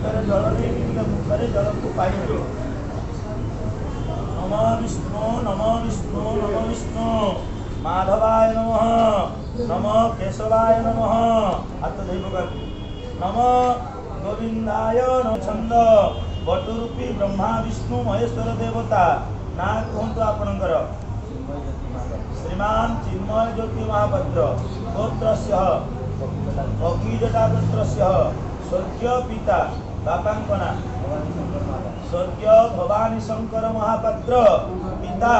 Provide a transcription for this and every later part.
हाथ जल नहीं मुखरे जल को पाई नमो विष्णु नमो विष्णु नमो विष्णु माधवाय नमः नमो केशवाय नमः हाथ धोई नमो गोविंदाय नमः छंद बटुरूपी ब्रह्मा विष्णु महेश्वर देवता ना कहतु आपणकर श्रीमान चिन्मय ज्योति महापात्र गोत्रस्य अखिजटा गोत्रस्य स्वर्गीय पिता बापांकना स्वर्गीय भवानी शंकर महापात्र पिता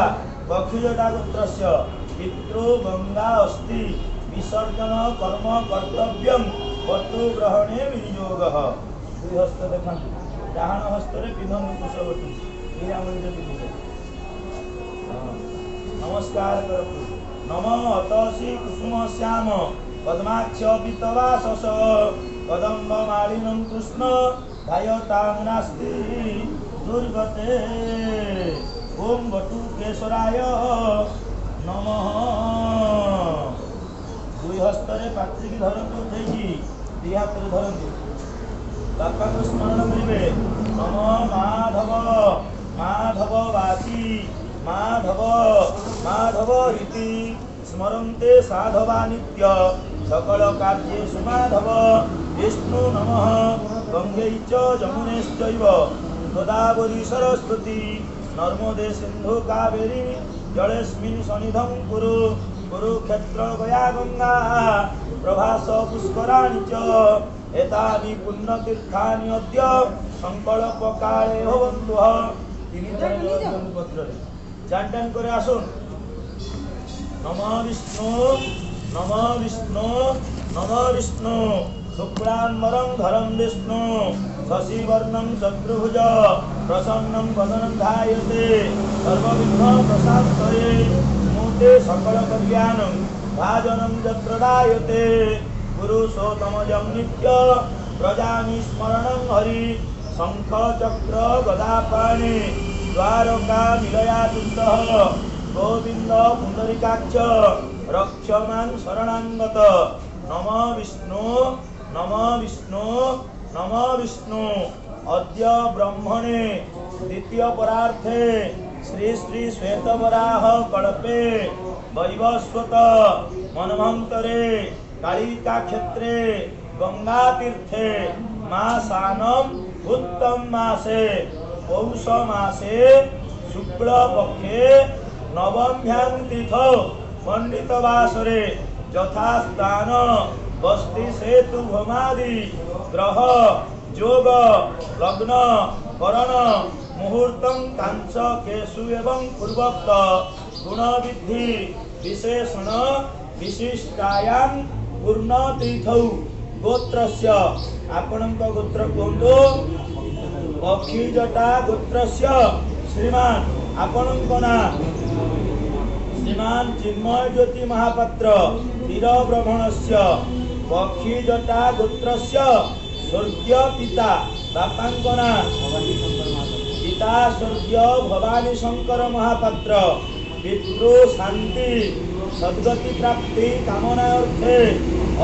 अखिजटा गोत्रस्य पितृ गंगा अस्थि विसर्जन कर्म कर्तव्यम बटु ग्रहणे विनियोग दुई हस्त देखा डाण हस्तरे पिंधन कुशवती नमस्कार करतु नमो अतसी कुसुम श्याम पद्माक्ष पितवासस कदम्ब मालिनं कृष्ण धायतां नास्ति दुर्गते ओम बटु केशराय नमः दुई हस्तरे पात्री की धरतु उठेगी दी हाथ धरतु बापा को स्मरण करेंगे नमो माधव माधव वाची माधव माधव इति स्मरन्ते साधवा नित्य सकल कार्येषु माधव विष्णु नमः गंगे च यमुनेश्चैव गोदावरी सरस्वती नर्मदे सिंधु कावेरी जलेस्मिन् सन्निधं कुरु कुरुक्षेत्र गया गंगा प्रभास पुष्कराणि च एतानि पुण्यतीर्थानि अद्य संकल्प काले भवन्तु तीन पत्र चांटन करे आसुन नमो विष्णु नमो विष्णु नमो विष्णु शुक्लांबरं धरं विष्णु शशिवर्णं चतुर्भुज प्रसन्नं वदनं ध्यायते सर्वविघ्न प्रशान्तये मूते सकल कल्याणं भाजनं यत्र दायते पुरुषोत्तमजं नित्य प्रजामि स्मरणं हरि शंख चक्र गदापाणि द्वारका निलयातुष्टः गोविंद पुंडरीकाक्ष रक्षमान् शरणागत नमो विष्णु नमो विष्णु नमो विष्णु अद्य ब्रह्मणे द्वितीय परार्थे श्री श्री श्वेतवराह कल्पे वैवस्वत मनमंतरे कालिका क्षेत्रे गंगा तीर्थे मासानम उत्तम मासे पौष मासे शुक्ल पक्षे नवम्यां तीर्थो पंडित वासरे यथास्थान बस्ती सेतु भमादि ग्रह जोग लग्न करण मुहूर्तं कांच केशु एवं पूर्वोक्त गुण विधि विशेषण विशिष्टायां पूर्ण तीर्थौ गोत्रस्य आपणक गोत्र कहतु अखिजटा गोत्रस्य श्रीमान आपणक ना श्रीमान चिन्मय ज्योति महापात्र वीरब्रह्मणस्य अखिजटा गोत्रस्य स्वर्गीय पिता बापांक ना पिता स्वर्गीय भवानी शंकर महापात्र पितृ शांति सद्गति प्राप्ति कामना अर्थे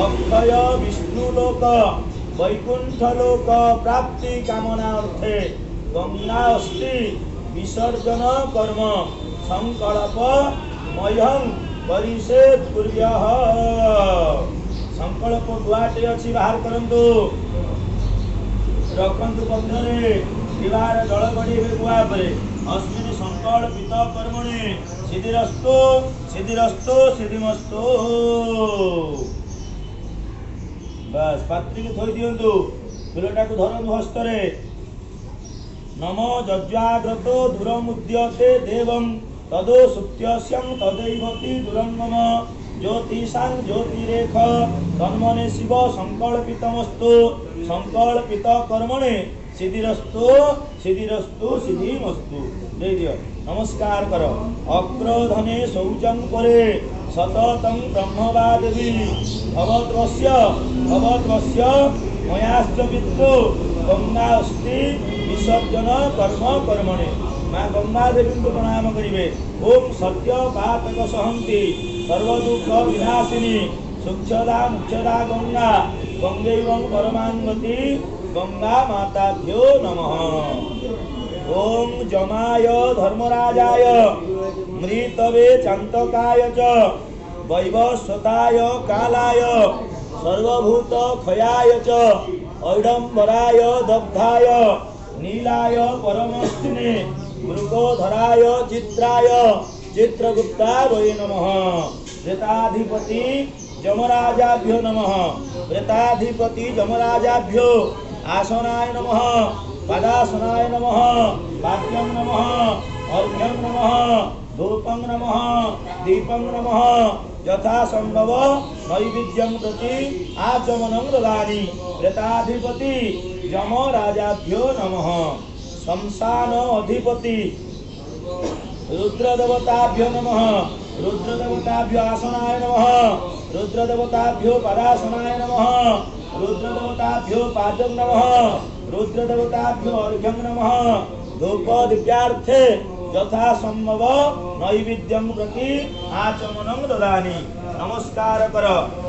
अक्षय विष्णु लोक वैकुंठ लोक प्राप्ति कामना अर्थे गंगा अस्थि विसर्जन कर्म संकल्प मह्यं परिषेद कुर्यः संकल्प दुआटे अच्छी बाहर करंतु रखंतु बंधरे दीवार जल गड़े गुआ परे अस्मिन् संकल्पित कर्मणि सिद्धिरस्तु सिद्धिरस्तु सिद्धिमस्तु बस पात्री को थोई दियंतु फूलटा को धरंतु हस्तरे नमो जज्वाग्रतो दूरमुद्यते देवं तदो सुप्त्यस्यं तदैवति दूरंगम ज्योतिषां ज्योतिरेख तन्मने शिव संकल्पितमस्तु संकल्पित कर्मणे सिद्धिरस्तु सिद्धिरस्तु सिद्धिमस्तु दे दियो नमस्कार करो अक्रोधने शौचं करे सततं ब्रह्मवादेवी भवद्वस्य मयाश्च पितृ गंगा अस्ति विसर्जन कर्म कर्मणे माँ गंगा देवी को प्रणाम करिवे ओम सत्य पातक सहंती सर्वदुख विनाशिनी सुक्षदा मुक्षदा गंगा गंगैवं परमान्वती गंगा माताभ्यो नमः। ओम जमाय धर्मराजाय मृतवे चांतकाय च वैवस्वताय कालाय सर्वभूत खयाय च ऐडंबराय दग्धाय नीलाय परमस्तिने मृगोधराय चित्राय चित्रगुप्ताय नमः। प्रेताधिपति जमराजाभ्यो नमः। प्रेताधिपति जमराजाभ्यो आसनाय नमः। पदासनाय नमः। वाक्यं नमः। अर्घ्यं नमः। धूपं नमः। दीपं नमः। यथा संभव नैवेद्यं प्रति आचमनं ददामि। प्रेताधिपति जमराजाभ्यो नमः। शमशान अधिपति रुद्रदेवताभ्यो नमः। रुद्रदेवताभ्यो आसनाय नमः। रुद्रदेवताभ्यो पदासनाय नमः। रुद्रदेवताभ्यो पादं नमः। रुद्रदेवताभ्यो अर्घ्यं नमः। धूप दिव्यार्थे यथा संभव नैवेद्यं प्रति आचमनं ददामि। नमस्कार कर।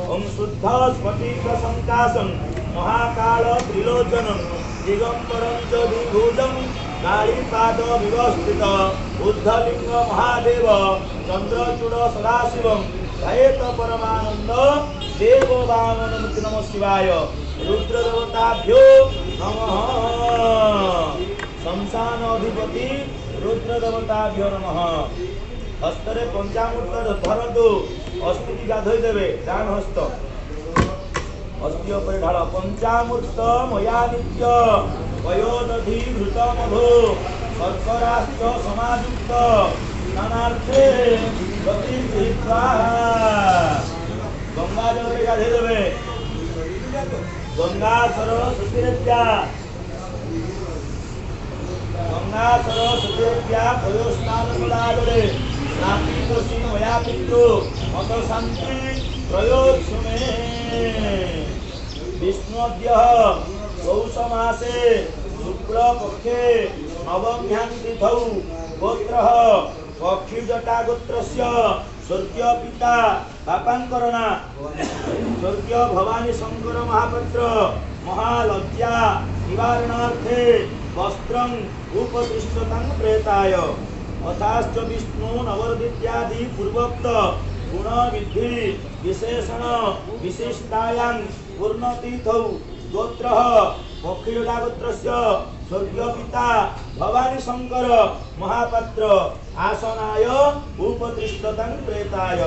ओम शुद्ध स्फटिक संकाशं महाकाल त्रिलोचनं दिगंबरं च द्विभुजं कालीपाद विवस्थित बुद्धलिंग महादेव चंद्रचूड़ सदाशिवं ध्यायेत परमानंद देव वामनमूर्ति नमः शिवाय। रुद्रदेवताभ्यो नमः। शमशान अधिपति रुद्रदेवताभ्यो नमः। हस्तरे पंचामृत धरतु। अस्थि गाधोई देवे डान हस्त अस्थि उपर ढाल। पंचामृत मया नित्य वयोदधि घृत मधु शर्कराश्च समायुक्त स्नानार्थे प्रतिगृहीत्वा गंगा जल गाधोई देवे। गंगा सरस्वतीरेभ्या गंगा सरस्वतीरेभ्या पयोस्नान कलाजले नापीतोषि मया पितृ मत शांति त्रयोक्षुमे। विष्णुद्यः पौष मासे शुक्ल पक्षे नवम्यां तिथौ गोत्रः पक्षीजटा गोत्रस्य स्वर्गीय पिता बापांकर ना स्वर्गीय भवानी शंकर महापात्र महालज्जा निवारणार्थे वस्त्रं उपतिष्ठतां प्रेताय अथाश्च विष्णु नवरदित्यादि पूर्वोक्त गुण विधि विशेषण विशिष्टायां पूर्णतीथौ गोत्रः पक्षीजटा गोत्रस्य स्वर्गीय पिता भवानी शंकर महापात्र आसनाय उपतिष्ठतां प्रेताय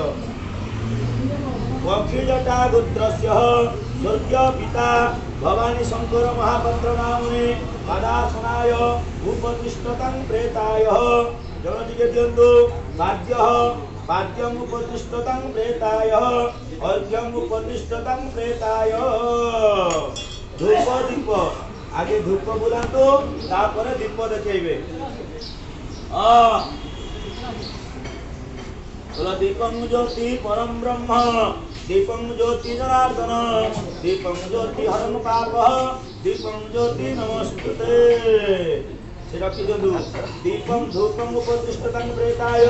पक्षीजटा गोत्रस्य स्वर्गीय पिता भवानी शंकर महापात्र नामने पदासनाय उपतिष्ठतां प्रेताय। जल टिके दियन्तु। पाद्यः पाद्यम् उपतिष्ठतां प्रेताय अर्घ्यम् उपतिष्ठतां प्रेताय। धूप दीप आगे धूप बुलातो तापर दीप देखेबे। दीपं ज्योति परम ब्रह्म दीपं ज्योति जनार्दन दीपं ज्योति हरम पाप दीपं ज्योति नमस्ते। रखी दियंतु। दीपं धूपं उपतिष्ठतां प्रेताय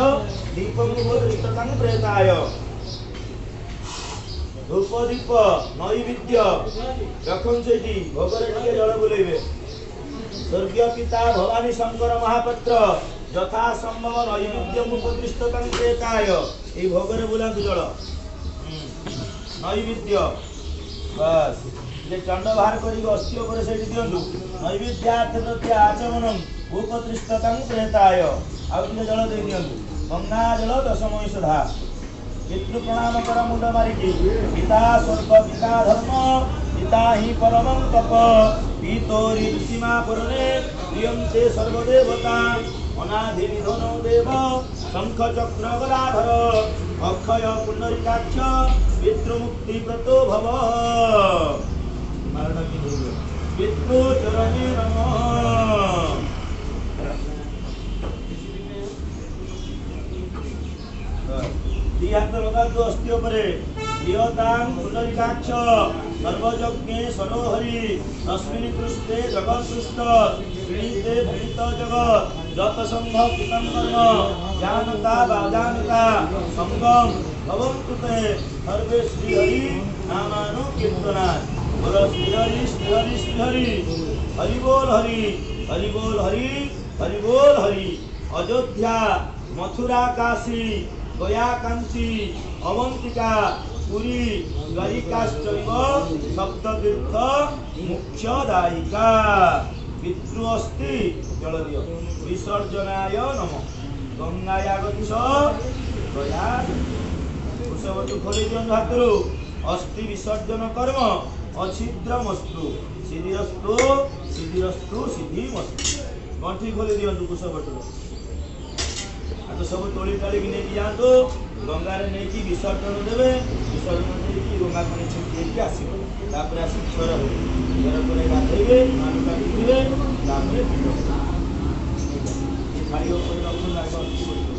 दीपं उपतिष्ठतां प्रेताय। धूप दीप नैवेद्य रखन सेठी भोगरे टिके जल बुलेबे। स्वर्गीय पिता भवानी शंकर महापात्र यथा संभव नैवेद्यम उपतिष्ठतां प्रेताय। ए भोगरे बुलांतु जल नैवेद्य बस जे चंड बाहर करी अस्थि ऊपर सेठी दियंतु। नैवेद्यार्थ प्रति आचमनम उपतिष्ठतां प्रेताय। आउ टिके जल दे दियंतु। गंगा जल दशमयी सुधा पितृ प्रणाम कर मुंड मारिकी। पिता स्वर्ग पिता धर्म पिता ही परमं तप पीतोरी ऋषिमा पुरणे प्रियंते सर्वदेवता अनाधि निधनो देव शंख चक्र गदाधर अक्षय पुंडरीकाक्ष पितृमुक्ति व्रतो भव। पितृ चरणे नमः। हाथ लगा अस्थि उपरे प्रियतां पुंडरीकाक्ष सर्वयज्ञे सरोहरि तस्मिन् पृष्ठे जगत्सृष्ट प्रणीते प्रणीत जगत् जत संघ कृतं कर्म जानता वाजानता संगम भवन्तु ते सर्वे श्री हरि नामानुकीर्तनात्। बोलो श्री हरि श्री हरि श्री हरि। हरि बोल हरि, हरि बोल हरि, हरि बोल हरि। अयोध्या, मथुरा, काशी, गया, कांची, अवंतिका, पुरी, द्वारिकाश्चैव सप्ततीर्थ मुख्यदायिका। पितृ अस्ति जल दियो विसर्जनाय नमः। गंगाया गच्छ गया वृषभटु खोली दियंतु हाथरू। अस्थि विसर्जन कर्म अछिद्रमस्तु सिद्धिरस्तु सिद्धिरस्तु सिद्धिमस्तु। गंठी खोली दियंतु वृषभटु। तो सब तोली ताली की नहीं जातु गंगार नहीं विसर्जन देवे। विसर्जन देकी गंगा पानी छिटके आसो तापर आसी क्षर हो क्षर पर गाधेबे मान काटिबे तापर थाली ऊपर रखुन